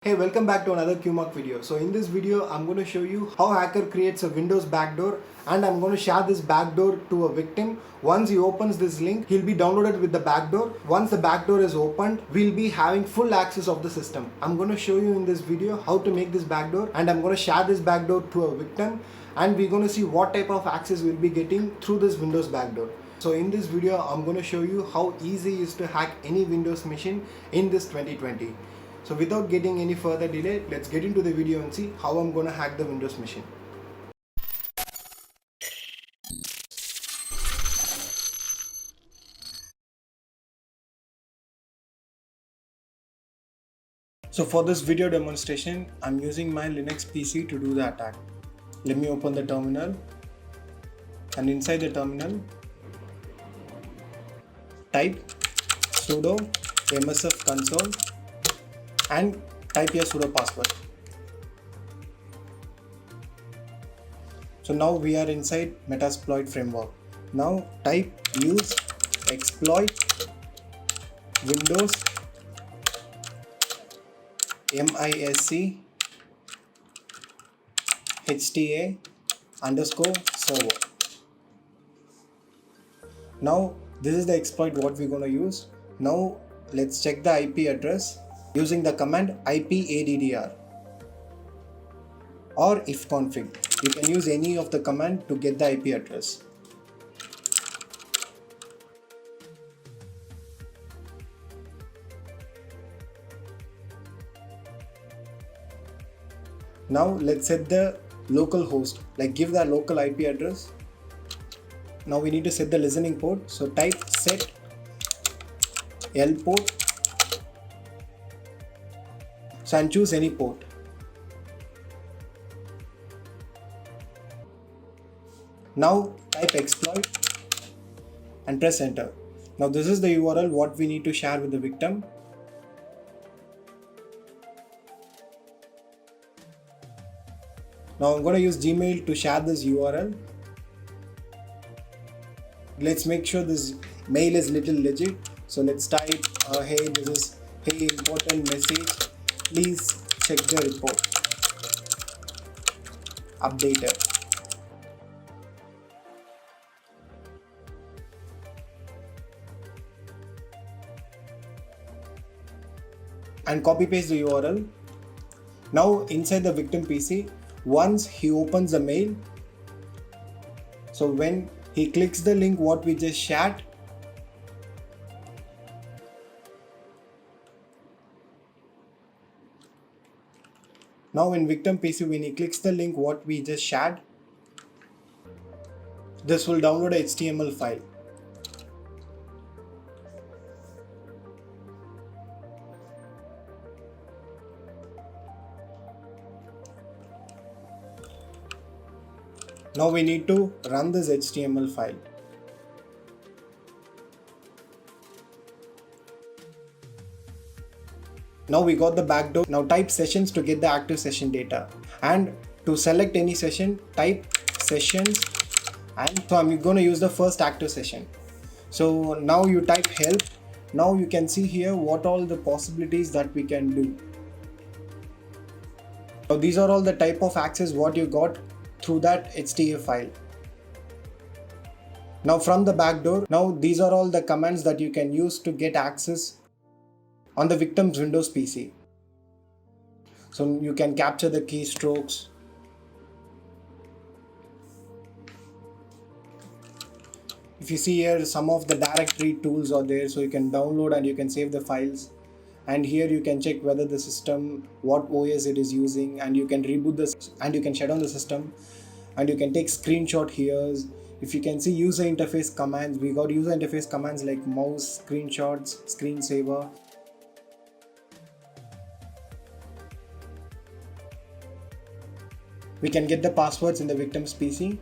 Hey, welcome back to another Qmark video. So in this video, I'm going to show you how hacker creates a Windows backdoor, and I'm going to share this backdoor to a victim. Once he opens this link, he'll be downloaded with the backdoor. Once the backdoor is opened, we'll be having full access of the system. I'm going to show you in this video how to make this backdoor, and I'm going to share this backdoor to a victim, and we're going to see what type of access we'll be getting through this Windows backdoor. So in this video, I'm going to show you how easy it is to hack any Windows machine in this 2020. So without getting any further delay, let's get into the video and see how I'm gonna hack the Windows machine. So for this video demonstration, I'm using my Linux PC to do the attack. Let me open the terminal, and inside the terminal, type sudo msf console and type your sudo password. So now we are inside Metasploit framework. Now type use exploit Windows MISC HTA underscore server. Now this is the exploit what we're going to use. Now let's check the IP address using the command ipaddr or ifconfig. You can use any of the command to get the IP address. Now let's set the local host, like give the local IP address. Now we need to set the listening port, so type set L port, and choose any port. Now type exploit and press enter. Now this is the URL what we need to share with the victim. Now I'm going to use Gmail to share this URL. Let's make sure this mail is little legit. So let's type hey, this is hey, important message, please check the report. Updater. And copy paste the URL. Now inside the victim PC, once he opens the mail, so when he clicks the link what we just shared, now in victim PC, when he clicks the link what we just shared, this will download a HTML file. Now we need to run this HTML file. Now we got the backdoor. Now type sessions to get the active session data, and to select any session, type sessions, and so I'm going to use the first active session. So now you type help. Now you can see here what all the possibilities that we can do. Now these are all the type of access what you got through that HTA file. Now from the backdoor, now these are all the commands that you can use to get access on the victim's Windows PC. So you can capture the keystrokes. If you see here, some of the directory tools are there, so you can download and you can save the files. And here you can check whether the system, what OS it is using, and you can reboot this, and you can shut down the system, and you can take screenshot here. If you can see user interface commands, we got user interface commands like mouse, screenshots, screensaver. We can get the passwords in the victim's PC.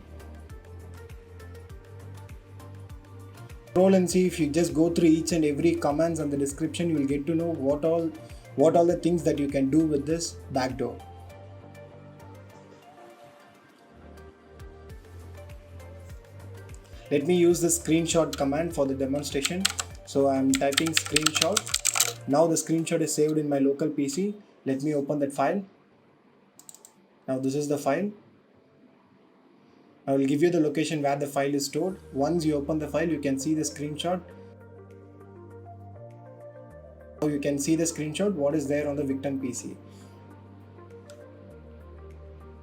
Scroll and see. If you just go through each and every commands and the description, you will get to know what all the things that you can do with this backdoor. Let me use the screenshot command for the demonstration. So I'm typing screenshot. Now the screenshot is saved in my local PC. Let me open that file. Now this is the file. I will give you the location where the file is stored. Once you open the file, you can see the screenshot. Now you can see the screenshot, what is there on the victim PC.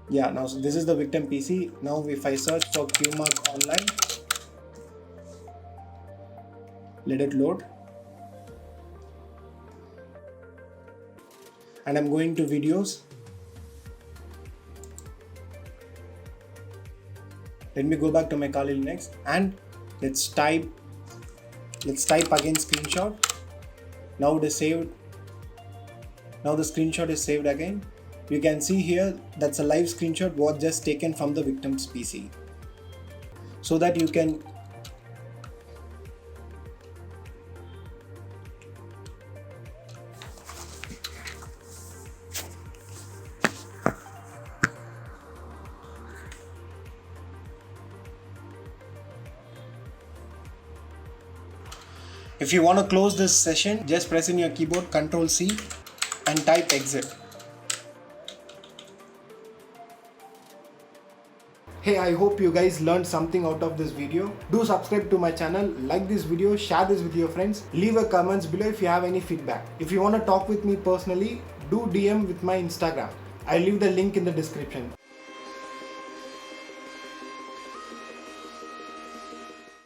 Yeah, now so this is the victim PC. Now if I search for Qmark online, let it load. And I'm going to videos. Let me go back to my Kali Linux and let's type again screenshot. Now it is saved. Now the screenshot is saved again. You can see here that's a live screenshot was just taken from the victim's PC. So that you can if you want to close this session, just press in your keyboard Ctrl+C and type exit. Hey, I hope you guys learned something out of this video. Do subscribe to my channel, like this video, share this with your friends, leave a comments below if you have any feedback. If you want to talk with me personally, do DM with my Instagram. I'll leave the link in the description.